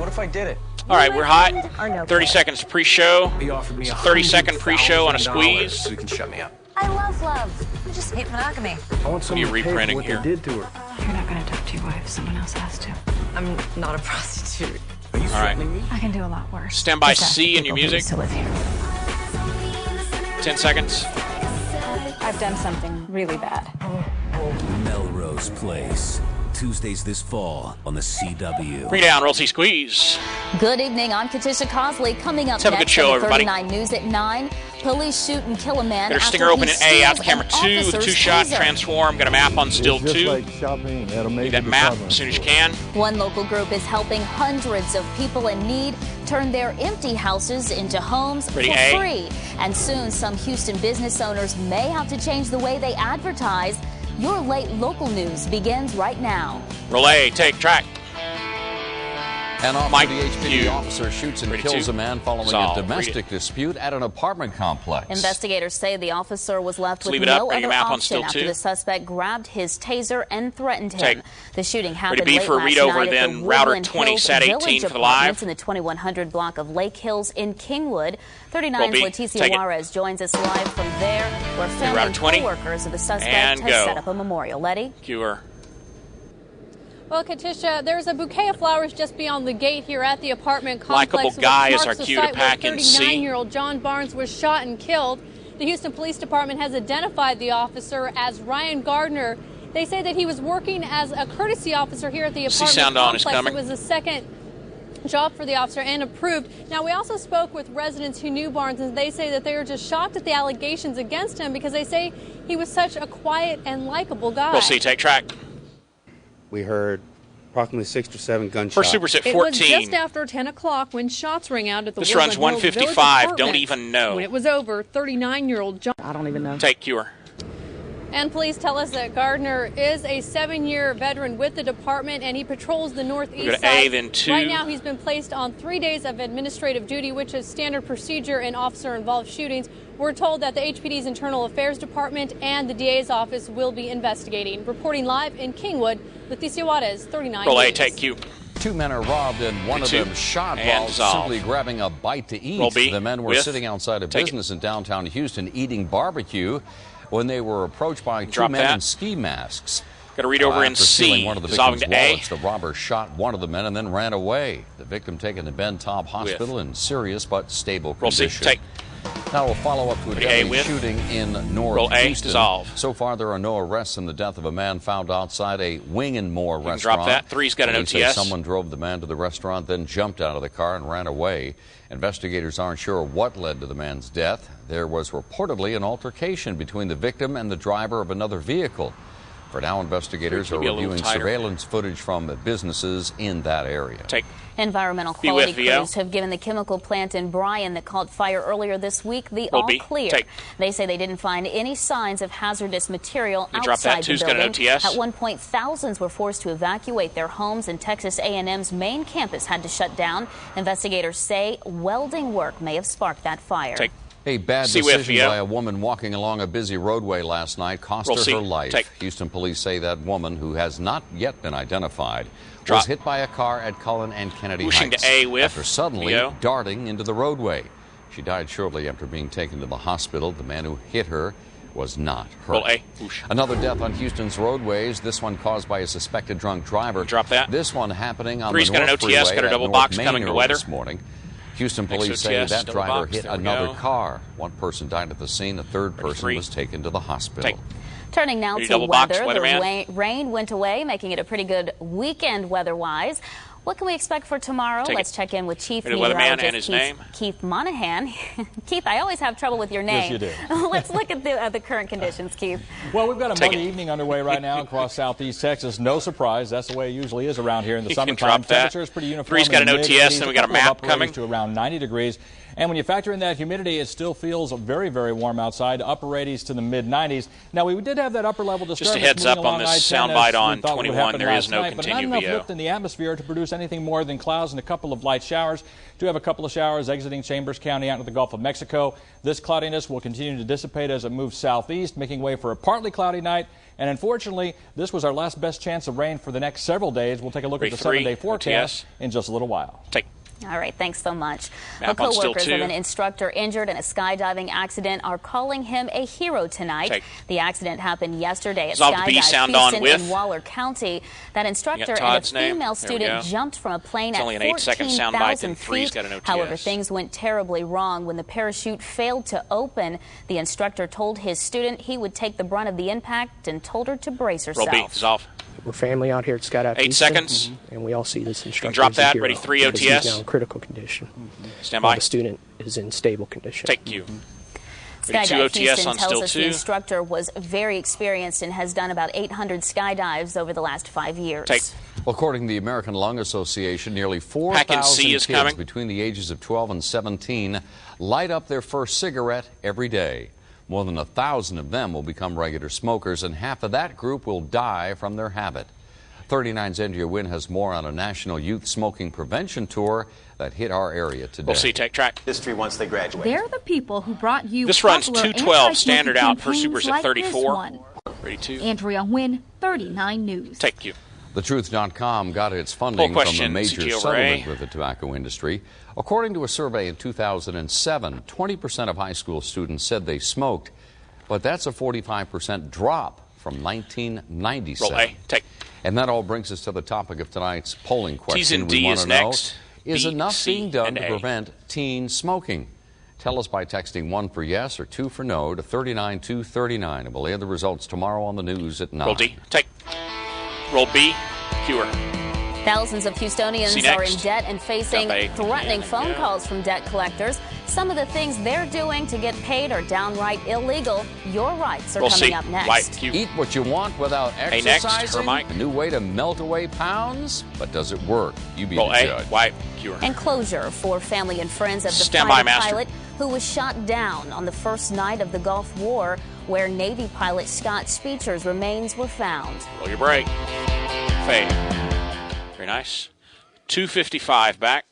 What if I did it? All right, we're hot. 30 seconds pre-show. He offered me 30-second pre-show on a squeeze. So he can shut me up. I love love. I just hate monogamy. I want someone to pay for what here. they did to her. You're not going to talk to your wife. Someone else has to. I'm not a prostitute. Are you threatening me? I can do a lot worse. Stand by Just ask C the in your people who music. used to live here. 10 seconds. I've done something really bad. Melrose Place. Tuesdays this fall on the CW. Bring it down, Roll C Squeeze. Good evening, I'm Katisha Cosley. Coming up Let's have a good next show, on everybody. 39 News at 9. Police shoot and kill a man Got our after stinger open he in A, out to steals camera an 2, the officer's two-shot taser. transform. Got a map on still 2. Like shopping at a Need major that map department as soon as you store. can. One local group is helping hundreds of people in need turn their empty houses into homes Ready, for A? free. And soon, some Houston business owners may have to change the way they advertise. Your late local news begins right now. Roll A, take track. An Mike, off-duty HPD you. officer shoots and Ready kills to a man following solve. a Read domestic dispute at an apartment complex. Investigators say the officer was left Let's leave with it up. no Bring your other map on option still after two. the suspect grabbed his taser and threatened him. Take. The shooting Ready happened B late for a last read over, night at then the router Woodland 20, Hills set 18 Village for the Apartments live. in the 2100 block of Lake Hills in Kingwood. Roll 39's B. Leticia Take it. Juarez joins us live from there, where family router and 20. co-workers of the suspect And has go. set up a memorial. Letty? Cure. Well, Katisha, there's a bouquet of flowers just beyond the gate here at the apartment complex. Likable which guy is marks our the cue to site where pack in C. 39-year-old John Barnes was shot and killed. The Houston Police Department has identified the officer as Ryan Gardner. They say that he was working as a courtesy officer here at the apartment sound on is complex. coming. It was a second job for the officer and approved. Now, we also spoke with residents who knew Barnes, and they say that they are just shocked at the allegations against him because they say he was such a quiet and likable guy. Roll C, take track. We heard approximately 6 or 7 gunshots. First super's at It was 14. just after 10 o'clock when shots rang out at the This Woodland runs Hills Village 155. Don't Apartments. even know. When it was over, 39-year-old John. I don't even know. Take Cure. And police tell us that Gardner is a 7-year veteran with the department, and he patrols the We'll northeast go to side. A, then 2. Right now, he's been placed on 3 days of administrative duty, which is standard procedure in officer-involved shootings. We're told that the HPD's Internal Affairs Department and the DA's office will be investigating. Reporting live in Kingwood, Leticia Juarez, 39 Roll A, News. take Q. 2 men are robbed and one of Two. them shot And while dissolve. simply grabbing a bite to eat. Roll B. The men were With. sitting outside a Take business in downtown Houston eating barbecue when they were approached by 2 Drop men that. in ski masks. Got to read over in After stealing C. one of the Dissolving victim's to A. wallets, the robber shot one of the men and then ran away. The victim taken to Ben Taub Hospital in serious but stable Roll C, condition. take. Now we'll follow up to a Ready, A deadly with. shooting in North Roll A, Houston. dissolve. So far, there are no arrests in the death of a man found outside a Wing and More can restaurant. drop that. 3's got an Police say OTS. someone drove the man to the restaurant, then jumped out of the car and ran away. Investigators aren't sure what led to the man's death. There was reportedly an altercation between the victim and the driver of another vehicle. For now, investigators are Maybe a little reviewing tighter. surveillance footage from businesses in that area. Take. Environmental Be quality with, VO. crews have given the chemical plant in Bryan that caught fire earlier this week the Roll all B. clear. Take. They say they didn't find any signs of hazardous material You drop that. outside the 2's got an building. OTS. At one point, thousands were forced to evacuate their homes, and Texas A&M's main campus had to shut down. Investigators say welding work may have sparked that fire. Take. A bad See with, decision VO. by a woman walking along a busy roadway last night cost Roll her C. her life. Take. Houston police say that woman, who has not yet been identified, Drop. was hit by a car at Cullen and Kennedy Pushing Heights to A with, after suddenly VO. darting into the roadway. She died shortly after being taken to the hospital. The man who hit her was not hurt. Roll A. Whoosh. Another death on Houston's roadways, this one caused by a suspected drunk driver. Drop that. This one happening on 3's the got an North OTS, Freeway got a at double North box Main coming to early weather. this morning. Houston Next police say OTS, that double driver box. hit There we another go. car. One person died at the scene. A third person 3. was taken to the hospital. Take. Turning now Ready, to double box, weather. weatherman? The rain went away, making it a pretty good weekend weather-wise. What can we expect for tomorrow? Take Let's it. check in with Chief Ready, weatherman Meteorologist and his name? Keith Monahan. Keith, I always have trouble with your name. Yes, you do. Let's look at the current conditions, Keith. Well, we've got a Take muggy it. evening underway right now across southeast Texas. No surprise. That's the way it usually is around here in the You can summertime. drop that. Temperature is pretty uniform. 3's got in an the OTS, mid-80s, then we got a couple of map upper coming. range to around 90 degrees. And when you factor in that humidity, it still feels very, very warm outside, upper 80s to the mid-90s. Now, we did have that upper level disturbance Just a heads moving up on along this I-10 soundbite as we on thought would 21. happen There is last no night, but not continue enough VO. lift in the atmosphere to produce anything more than clouds and a couple of light showers. Do have a couple of showers exiting Chambers County out into the Gulf of Mexico. This cloudiness will continue to dissipate as it moves southeast, making way for a partly cloudy night. And unfortunately, this was our last best chance of rain for the next several days. We'll take a look at the 7-day forecast in just a little while. All right, thanks so much. Map Well, on still co-workers two. of an instructor injured in a skydiving accident are calling him a hero tonight. The accident happened yesterday at Resolve the B Skydive sound on Houston with. in Waller County. That instructor and a Todd's name. female There we student go. jumped from a plane It's at only an 8-second sound bite, and 14,000 3's feet. got an OTS. However, things went terribly wrong when the parachute failed to open. The instructor told his student he would take the brunt of the impact and told her to brace herself. Roll B, dissolve. We're family out here at Skydive 8 Houston, seconds. and we all see this instructor drop as a that. hero Ready, 3 because OTS. He's now in critical condition. Stand while by. the student is in stable condition. Take you. Ready, 2 Skydive OTS Houston on tells still us 2. the instructor was very experienced and has done about 800 skydives over the last 5 years. Well, according to the American Lung Association, nearly Pack and 4,000 C is kids coming. between the ages of 12 and 17 light up their first cigarette every day. More than 1,000 of them will become regular smokers, and half of that group will die from their habit. 39's Andrea Wynn has more on a national youth smoking prevention tour that hit our area today. We'll see. Take track. History once they graduate. They're the people who brought you This runs popular 212 standard out. anti-smoking First Super's at campaigns 34. like this one. Ready, 2. Andrea Wynn, 39 News. Take you. TheTruth.com got its funding Poll from a question, major CG over settlement A. with the tobacco industry. According to a survey in 2007, 20% of high school students said they smoked, but that's a 45% drop from 1997. Roll A. Take. And that all brings us to the topic of tonight's polling question. T's and We D want is to know, next. is B, enough C, being done and to A. prevent teen smoking? Tell us by texting 1 for yes or 2 for no to 39239. And we'll air the results tomorrow on the news at 9. Roll D. Take. Roll B. Cure. Thousands of Houstonians See are in next. debt and facing Jump A. threatening Yeah, phone yeah. calls from debt collectors. Some of the things they're doing to get paid are downright illegal. Your rights are Roll coming C. up next. White. Q. Eat what you want without A next. exercising. Her mic. A new way to melt away pounds. But does it work? You be Roll the A. judge. White. Cure. And closure for family and friends of the Stand by, fighter Master. pilot who was shot down on the first night of the Gulf War, where Navy pilot Scott Speecher's remains were found. Roll your brake. Fade. Very nice. 2:55 back.